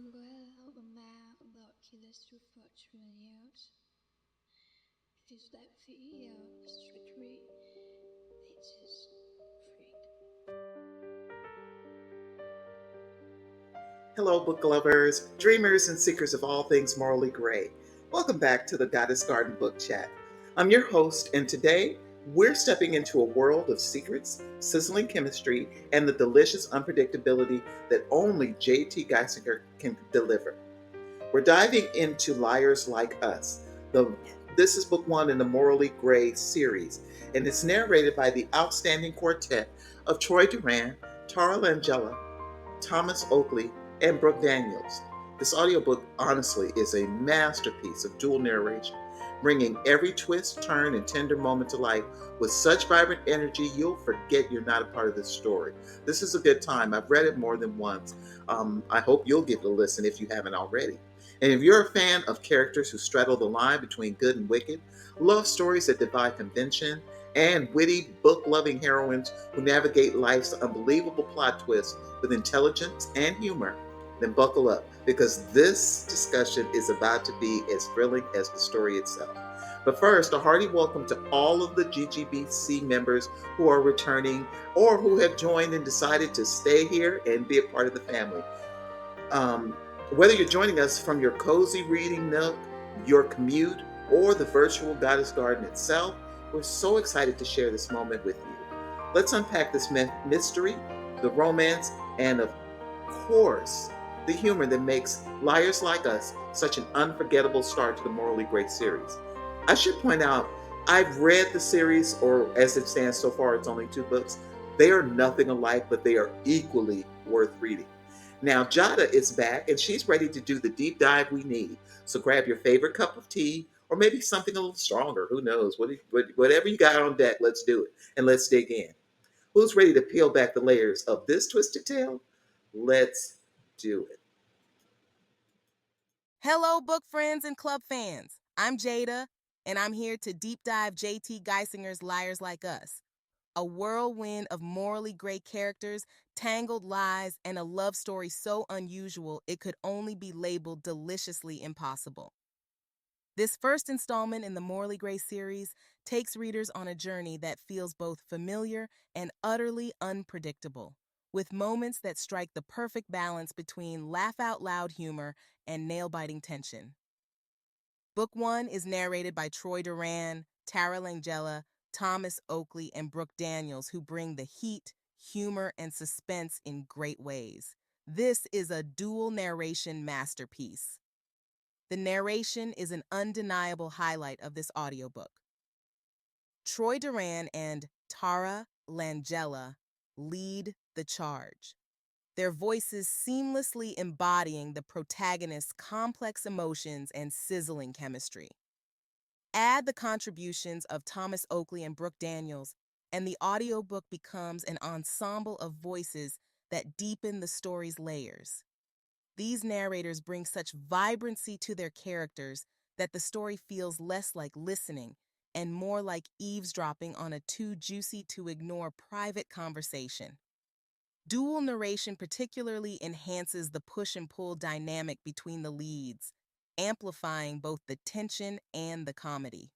Well, the man about killers through fortune years. It is that fear, strictly, it is free. Hello, book lovers, dreamers, and seekers of all things morally gray. Welcome back to the Goddess Garden Book Chat. I'm your host, and today we're stepping into a world of secrets, sizzling chemistry, and the delicious unpredictability that only J.T. Geissinger can deliver. We're diving into Liars Like Us. This is book one in the Morally Gray series, and it's narrated by the outstanding quartet of Troy Duran, Tara Langella, Thomas Oakley, and Brooke Daniels. This audiobook, honestly, is a masterpiece of dual narration, bringing every twist, turn, and tender moment to life with such vibrant energy you'll forget you're not a part of this story. This is a good time. I've read it more than once. I hope you'll give it a listen if you haven't already. And if you're a fan of characters who straddle the line between good and wicked, love stories that defy convention, and witty, book loving heroines who navigate life's unbelievable plot twists with intelligence and humor, then buckle up because this discussion is about to be as thrilling as the story itself. But first, a hearty welcome to all of the GGBC members who are returning or who have joined and decided to stay here and be a part of the family. Um, Whether you're joining us from your cozy reading nook, your commute, or the virtual Goddess Garden itself, we're so excited to share this moment with you. Let's unpack this mystery, the romance, and of course, the humor that makes Liars Like Us such an unforgettable start to the Morally Great series. I should point out, I've read the series, or as it stands so far, it's only two books. They are nothing alike, but they are equally worth reading. Now, Jada is back and she's ready to do the deep dive we need. So grab your favorite cup of tea or maybe something a little stronger. Who knows? Whatever you got on deck, let's do it. And let's dig in. Who's ready to peel back the layers of this twisted tale? Let's do it. Hello, book friends and club fans. I'm Jada, and I'm here to deep dive JT Geissinger's Liars Like Us, a whirlwind of morally great characters, tangled lies, and a love story so unusual it could only be labeled deliciously impossible. This first installment in the Morally Gray series takes readers on a journey that feels both familiar and utterly unpredictable, with moments that strike the perfect balance between laugh out loud humor and nail biting tension. Book one is narrated by Troy Duran, Tara Langella, Thomas Oakley, and Brooke Daniels, who bring the heat, humor, and suspense in great ways. This is a dual narration masterpiece. The narration is an undeniable highlight of this audiobook. Troy Duran and Tara Langella lead the charge, their voices seamlessly embodying the protagonist's complex emotions and sizzling chemistry. Add the contributions of Thomas Oakley and Brooke Daniels, and the audiobook becomes an ensemble of voices that deepen the story's layers. These narrators bring such vibrancy to their characters that the story feels less like listening and more like eavesdropping on a too juicy to ignore private conversation. Dual narration particularly enhances the push and pull dynamic between the leads, amplifying both the tension and the comedy.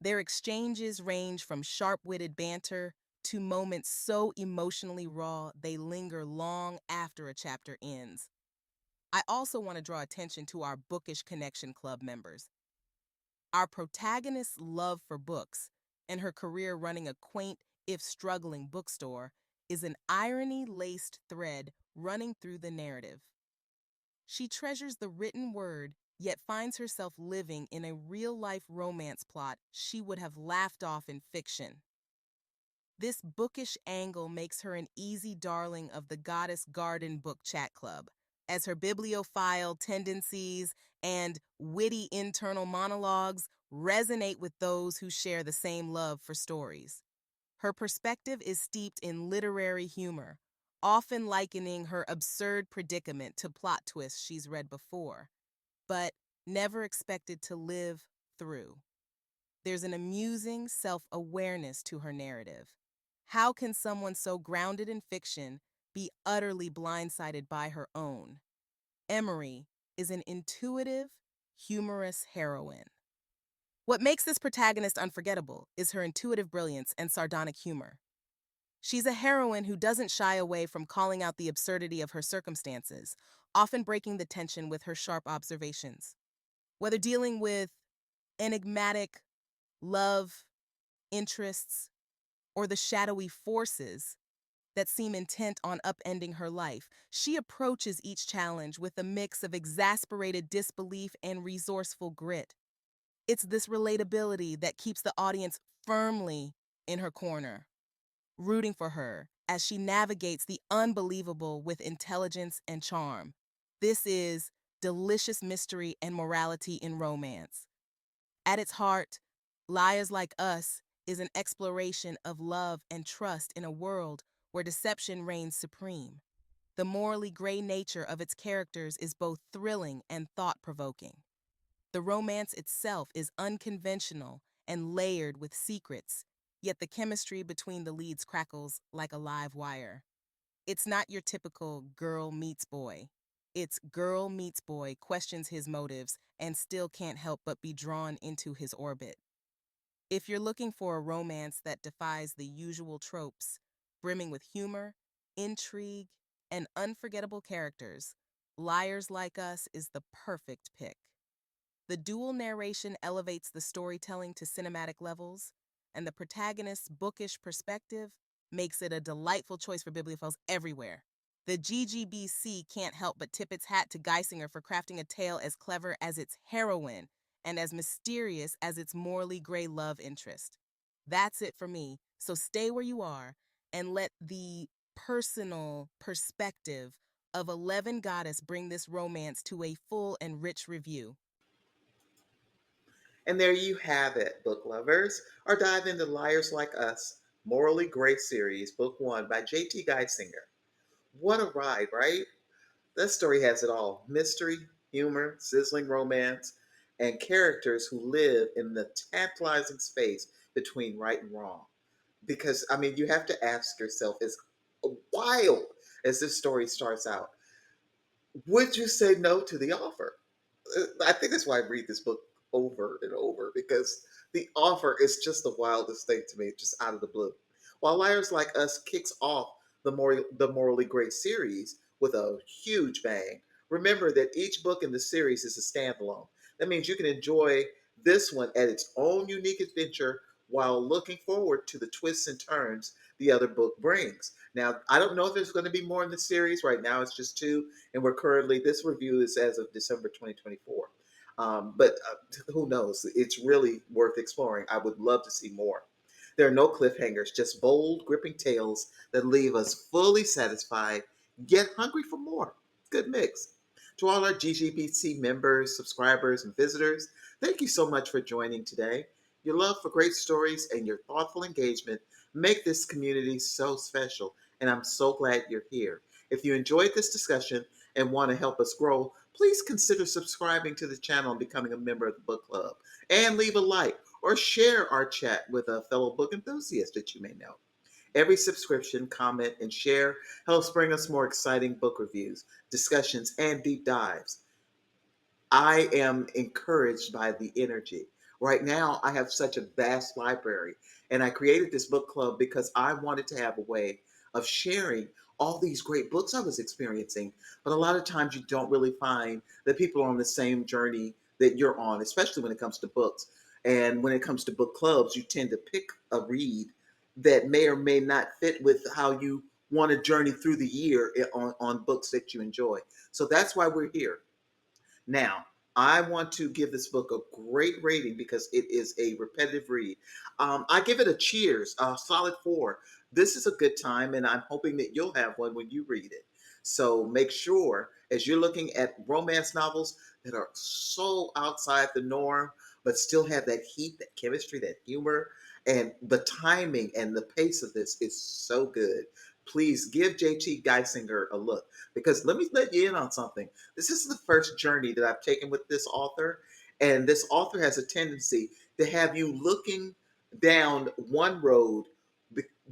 Their exchanges range from sharp-witted banter to moments so emotionally raw they linger long after a chapter ends. I also want to draw attention to our Bookish Connection Club members. Our protagonist's love for books and her career running a quaint, if struggling, bookstore is an irony-laced thread running through the narrative. She treasures the written word, yet finds herself living in a real-life romance plot she would have laughed off in fiction. This bookish angle makes her an easy darling of the Goddess Garden Book Chat Club, as her bibliophile tendencies and witty internal monologues resonate with those who share the same love for stories. Her perspective is steeped in literary humor, often likening her absurd predicament to plot twists she's read before, but never expected to live through. There's an amusing self-awareness to her narrative. How can someone so grounded in fiction be utterly blindsided by her own? Emery is an intuitive, humorous heroine. What makes this protagonist unforgettable is her intuitive brilliance and sardonic humor. She's a heroine who doesn't shy away from calling out the absurdity of her circumstances, often breaking the tension with her sharp observations. Whether dealing with enigmatic love, interests, or the shadowy forces that seem intent on upending her life, she approaches each challenge with a mix of exasperated disbelief and resourceful grit. It's this relatability that keeps the audience firmly in her corner, rooting for her as she navigates the unbelievable with intelligence and charm. This is delicious mystery and morality in romance. At its heart, Liars Like Us is an exploration of love and trust in a world where deception reigns supreme. The morally gray nature of its characters is both thrilling and thought-provoking. The romance itself is unconventional and layered with secrets, yet the chemistry between the leads crackles like a live wire. It's not your typical girl meets boy. It's girl meets boy questions his motives and still can't help but be drawn into his orbit. If you're looking for a romance that defies the usual tropes, brimming with humor, intrigue, and unforgettable characters, Liars Like Us is the perfect pick. The dual narration elevates the storytelling to cinematic levels, and the protagonist's bookish perspective makes it a delightful choice for bibliophiles everywhere. The GGBC can't help but tip its hat to Geissinger for crafting a tale as clever as its heroine and as mysterious as its morally gray love interest. That's it for me, so stay where you are and let the personal perspective of 11 Goddess bring this romance to a full and rich review. And there you have it, book lovers. Or dive into Liars Like Us, Morally Gray Series, Book 1 by J.T. Geissinger. What a ride, right? That story has it all: mystery, humor, sizzling romance, and characters who live in the tantalizing space between right and wrong. Because, I mean, you have to ask yourself, as wild as this story starts out, would you say no to the offer? I think that's why I read this book over and over, because the offer is just the wildest thing to me, just out of the blue. While Liars Like Us kicks off the Morally Great series with a huge bang, remember that each book in the series is a standalone. That means you can enjoy this one at its own unique adventure while looking forward to the twists and turns the other book brings. Now, I don't know if there's going to be more in the series. Right now, it's just two, and we're currently, this review is as of December 2024. But who knows? It's really worth exploring. I would love to see more. There are no cliffhangers, just bold, gripping tales that leave us fully satisfied, yet hungry for more. Good mix. To all our GGBC members, subscribers, and visitors, thank you so much for joining today. Your love for great stories and your thoughtful engagement make this community so special, and I'm so glad you're here. If you enjoyed this discussion and want to help us grow, please consider subscribing to the channel and becoming a member of the book club. And leave a like or share our chat with a fellow book enthusiast that you may know. Every subscription, comment, and share helps bring us more exciting book reviews, discussions, and deep dives. I am encouraged by the energy. Right now, I have such a vast library, and I created this book club because I wanted to have a way of sharing all these great books I was experiencing. But a lot of times, you don't really find that people are on the same journey that you're on, especially when it comes to books. And when it comes to book clubs, you tend to pick a read that may or may not fit with how you want to journey through the year on books that you enjoy. So that's why we're here. Now, I want to give this book a great rating because it is a repetitive read. I give it a cheers, a solid 4. This is a good time, and I'm hoping that you'll have one when you read it. So make sure, as you're looking at romance novels that are so outside the norm, but still have that heat, that chemistry, that humor, and the timing and the pace of this is so good. Please give JT Geissinger a look, because let me let you in on something. This is the first journey that I've taken with this author, and this author has a tendency to have you looking down one road,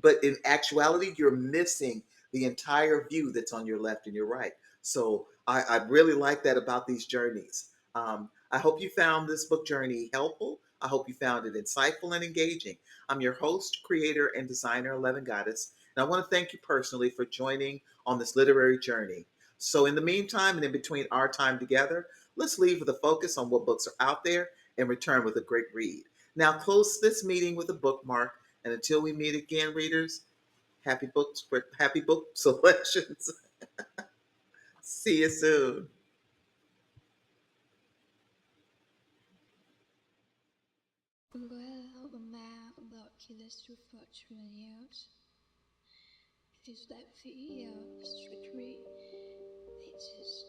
but in actuality, you're missing the entire view that's on your left and your right. So I really like that about these journeys. I hope you found this book journey helpful. I hope you found it insightful and engaging. I'm your host, creator, and designer, 11 Goddess, and I want to thank you personally for joining on this literary journey. So, in the meantime, and in between our time together, let's leave with a focus on what books are out there and return with a great read. Now, close this meeting with a bookmark, and until we meet again, readers, happy book selections. See you soon. Well, the map about killers through virtual years. It is that the street it is